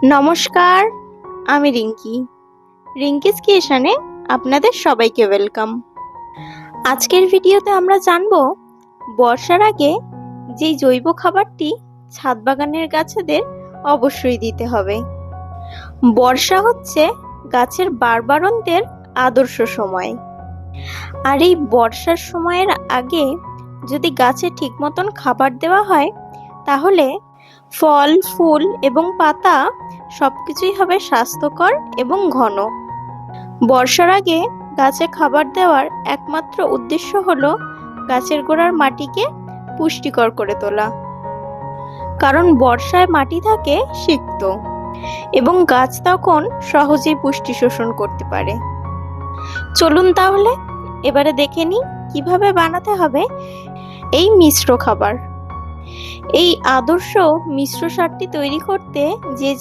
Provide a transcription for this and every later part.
নমস্কার, আমি রিঙ্কিস ক্রিয়েশনে আপনাদের সবাইকে ওয়েলকাম। আজকের ভিডিওতে আমরা জানব বর্ষার আগে যেই জৈব খাবারটি ছাদ বাগানের গাছেদের অবশ্যই দিতে হবে। বর্ষা হচ্ছে গাছের বাড়বাড়ন্তের আদর্শ সময়, আর এই বর্ষার সময়ের আগে যদি গাছে ঠিক মতন খাবার দেওয়া হয় তাহলে ফল, ফুল এবং পাতা সবকিছুই হবে স্বাস্থ্যকর এবং ঘন। বর্ষার আগে গাছে খাবার দেওয়ার একমাত্র উদ্দেশ্য হলো গাছের গোড়ার মাটিকে পুষ্টিকর করে তোলা, কারণ বর্ষায় মাটি থাকে সিক্ত এবং গাছ তখন সহজেই পুষ্টি শোষণ করতে পারে। চলুন তাহলে এবারে দেখে নিই কিভাবে বানাতে হবে এই মিশ্র খাবার। এই আদর্শ মিশ্র সারটি তৈরি করতে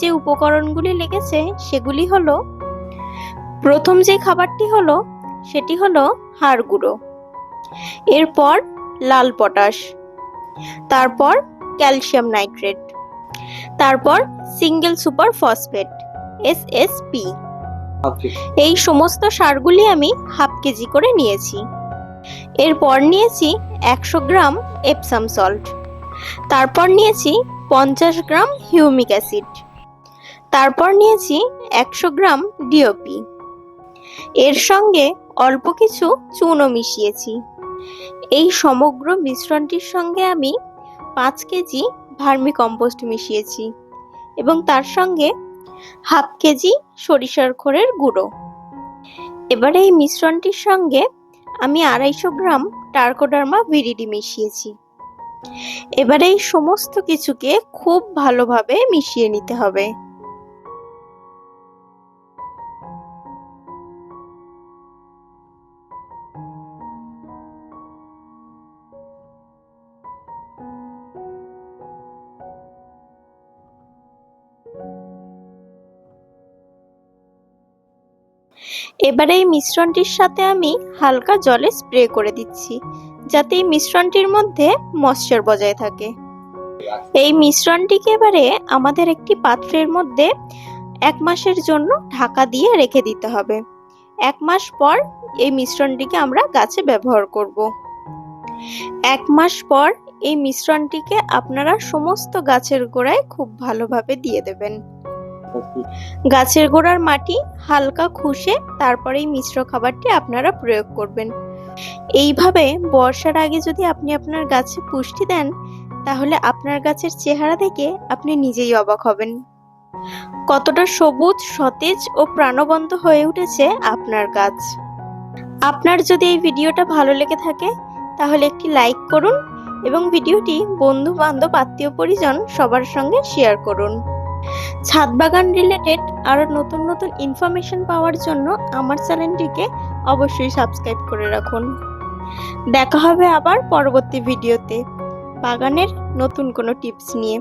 যে উপকরণগুলি লেগেছে সেগুলি হলো, প্রথম যে খাবারটি হলো সেটি হলো হাড় গুঁড়ো, এরপর লাল পটাশ, তারপর ক্যালসিয়াম নাইট্রেট, তারপর সিঙ্গেল সুপার ফসফেট SSP। এই সমস্ত সারগুলি আমি হাফ কেজি করে নিয়েছি। এরপর নিয়েছি 100 গ্রাম এপসাম সল্ট, তারপর নিয়েছি 50 গ্রাম হিউমিক অ্যাসিড, তারপর নিয়েছি 100 গ্রাম ডিওপি। এর সঙ্গে অল্প কিছু চুনও মিশিয়েছি। এই সমগ্র মিশ্রণটির সঙ্গে আমি 5 কেজি ভার্মি কম্পোস্ট মিশিয়েছি এবং তার সঙ্গে হাফ কেজি সরিষার খোলের গুঁড়ো। এবারে এই মিশ্রণটির সঙ্গে আমি 250 গ্রাম ট্রাইকোডার্মা ভিরিডি মিশিয়েছি। এবারে এই সমস্ত কিছুকে খুব ভালোভাবে মিশিয়ে নিতে হবে। এবারে এই মিশ্রণটির সাথে আমি হালকা জলে স্প্রে করে দিচ্ছি, যাতে এই মিশ্রণটির মধ্যে ময়েশ্চার বজায় থাকে। এই মিশ্রণটিকে এবারে আমাদের একটি পাত্রের মধ্যে 1 মাসের জন্য ঢাকা দিয়ে রেখে দিতে হবে। 1 মাস পর এই মিশ্রণটিকে আমরা গাছে ব্যবহার করব। 1 মাস পর এই মিশ্রণটিকে আপনারা সমস্ত গাছের গোড়ায় খুব ভালোভাবে দিয়ে দেবেন। গাছের গোড়ার মাটি হালকা খুশে তারপরে এই মিশ্র খাবারটি আপনারা প্রয়োগ করবেন। এইভাবে বর্ষার আগে যদি আপনি আপনার গাছে পুষ্টি দেন তাহলে আপনার গাছের চেহারা দেখে আপনি নিজেই অবাক হবেন কতটা সবুজ, সতেজ ও প্রাণবন্ত হয়ে উঠেছে আপনার গাছ। আপনার যদি এই ভিডিওটা ভালো লেগে থাকে তাহলে একটি লাইক করুন এবং ভিডিওটি বন্ধু বান্ধব, আত্মীয় পরিজন সবার সঙ্গে শেয়ার করুন। ছাদ বাগান রিলেটেড আরো নতুন নতুন ইনফরমেশন পাওয়ার জন্য আমার চ্যানেলটিকে অবশ্যই সাবস্ক্রাইব করে রাখুন। দেখা হবে আবার পরবর্তী ভিডিওতে বাগানের নতুন কোনো টিপস নিয়ে।